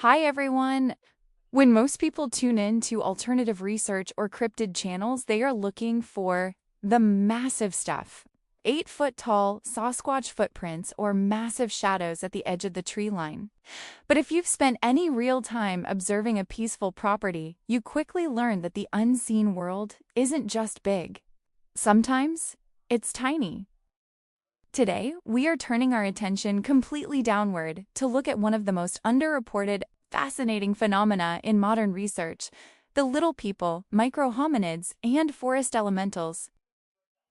Hi everyone! When most people tune in to alternative research or cryptid channels, they are looking for the massive stuff. 8-foot tall Sasquatch footprints or massive shadows at the edge of the tree line. But if you've spent any real time observing a peaceful property, you quickly learn that the unseen world isn't just big. Sometimes it's tiny. Today, we are turning our attention completely downward to look at one of the most underreported, fascinating phenomena in modern research, the little people, micro-hominids, and forest elementals.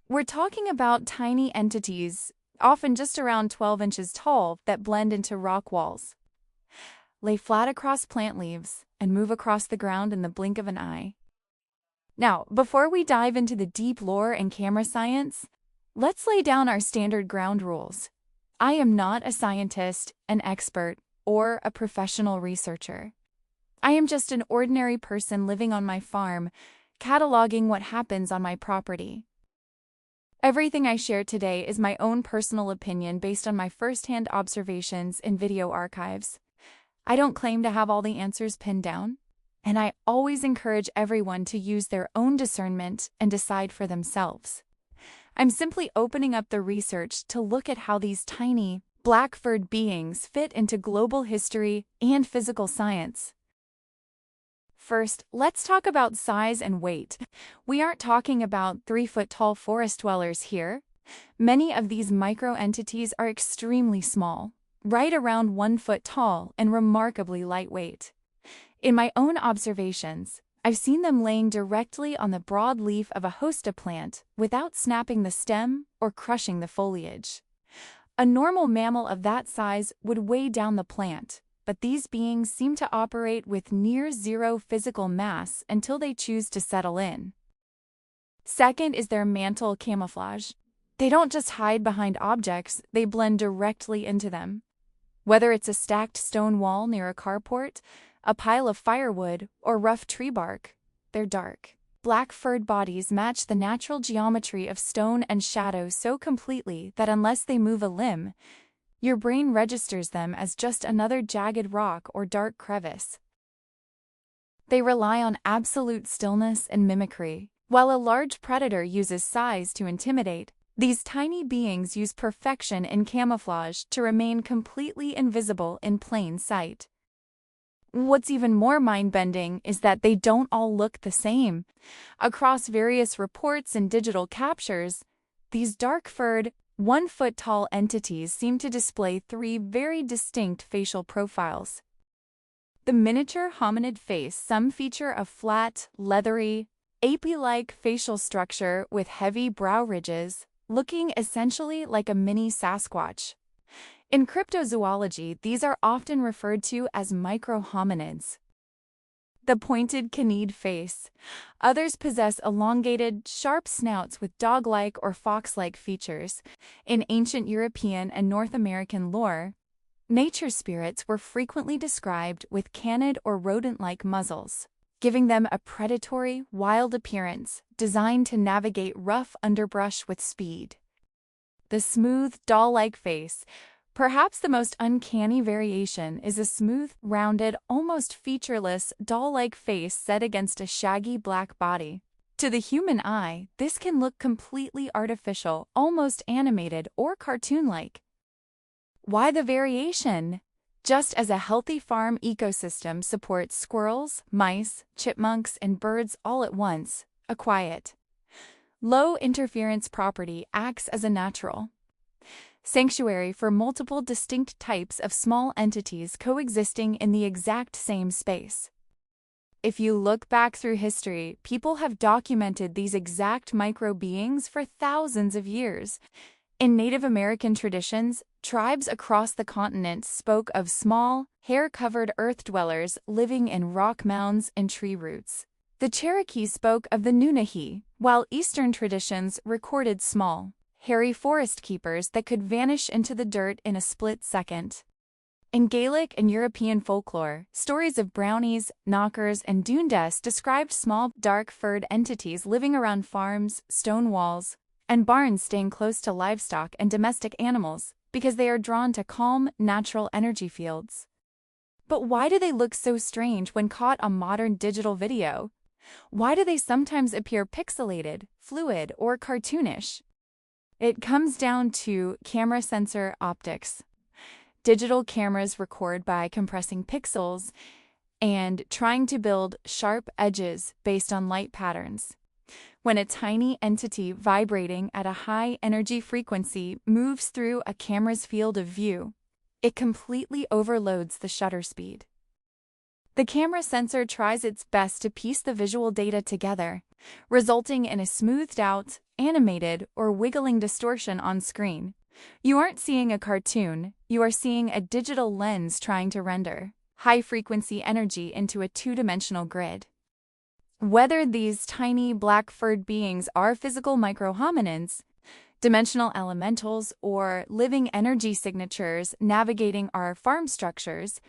We're talking about tiny entities, often just around 12 inches tall, that blend into rock walls, lay flat across plant leaves, and move across the ground in the blink of an eye. Now, before we dive into the deep lore and camera science, let's lay down our standard ground rules. I am not a scientist, an expert, or a professional researcher. I am just an ordinary person living on my farm, cataloging what happens on my property. Everything I share today is my own personal opinion based on my first-hand observations in video archives. I don't claim to have all the answers pinned down, and I always encourage everyone to use their own discernment and decide for themselves. I'm simply opening up the research to look at how these tiny, black-furred beings fit into global history and physical science. First, let's talk about size and weight. We aren't talking about 3-foot-tall forest dwellers here. Many of these micro-entities are extremely small, right around 1 foot tall and remarkably lightweight. In my own observations, I've seen them laying directly on the broad leaf of a hosta plant without snapping the stem or crushing the foliage. A normal mammal of that size would weigh down the plant, but these beings seem to operate with near-zero physical mass until they choose to settle in. Second is their mantle camouflage. They don't just hide behind objects, they blend directly into them. Whether it's a stacked stone wall near a carport, a pile of firewood, or rough tree bark, they're dark. Black-furred bodies match the natural geometry of stone and shadow so completely that unless they move a limb, your brain registers them as just another jagged rock or dark crevice. They rely on absolute stillness and mimicry. While a large predator uses size to intimidate, these tiny beings use perfection in camouflage to remain completely invisible in plain sight. What's even more mind-bending is that they don't all look the same. Across various reports and digital captures, these dark-furred, 1-foot-tall entities seem to display 3 very distinct facial profiles. The miniature hominid face, some feature a flat, leathery, ape-like facial structure with heavy brow ridges, looking essentially like a mini Sasquatch. In cryptozoology, these are often referred to as micro-hominids. The pointed canid face. Others possess elongated, sharp snouts with dog-like or fox-like features. In ancient European and North American lore, nature spirits were frequently described with canid or rodent-like muzzles, giving them a predatory, wild appearance designed to navigate rough underbrush with speed. The smooth, doll-like face. Perhaps the most uncanny variation is a smooth, rounded, almost featureless, doll-like face set against a shaggy black body. To the human eye, this can look completely artificial, almost animated or cartoon-like. Why the variation? Just as a healthy farm ecosystem supports squirrels, mice, chipmunks, and birds all at once, a quiet, low-interference property acts as a natural sanctuary for multiple distinct types of small entities coexisting in the exact same space. If you look back through history, people have documented these exact micro-beings for thousands of years. In Native American traditions, tribes across the continent spoke of small, hair-covered earth dwellers living in rock mounds and tree roots. The Cherokee spoke of the Nunahi, while Eastern traditions recorded small, hairy forest keepers that could vanish into the dirt in a split second. In Gaelic and European folklore, stories of brownies, knockers, and dundas described small, dark-furred entities living around farms, stone walls, and barns, staying close to livestock and domestic animals because they are drawn to calm, natural energy fields. But why do they look so strange when caught on modern digital video? Why do they sometimes appear pixelated, fluid, or cartoonish? It comes down to camera sensor optics. Digital cameras record by compressing pixels and trying to build sharp edges based on light patterns. When a tiny entity vibrating at a high energy frequency moves through a camera's field of view, it completely overloads the shutter speed. The camera sensor tries its best to piece the visual data together, resulting in a smoothed out, animated, or wiggling distortion on screen. You aren't seeing a cartoon, you are seeing a digital lens trying to render high-frequency energy into a two-dimensional grid. Whether these tiny black-furred beings are physical microhominids, dimensional elementals, or living energy signatures navigating our farm structures,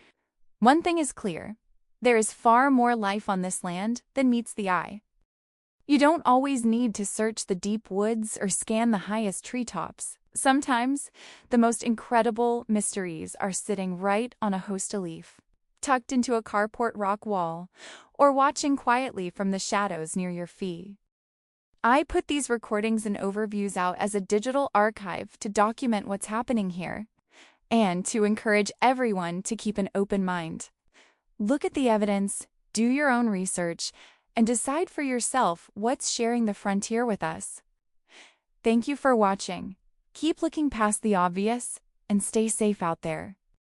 one thing is clear: there is far more life on this land than meets the eye. You don't always need to search the deep woods or scan the highest treetops. Sometimes, the most incredible mysteries are sitting right on a hosta leaf, tucked into a carport rock wall, or watching quietly from the shadows near your feet. I put these recordings and overviews out as a digital archive to document what's happening here, and to encourage everyone to keep an open mind. Look at the evidence, do your own research, and decide for yourself what's sharing the frontier with us. Thank you for watching. Keep looking past the obvious and stay safe out there.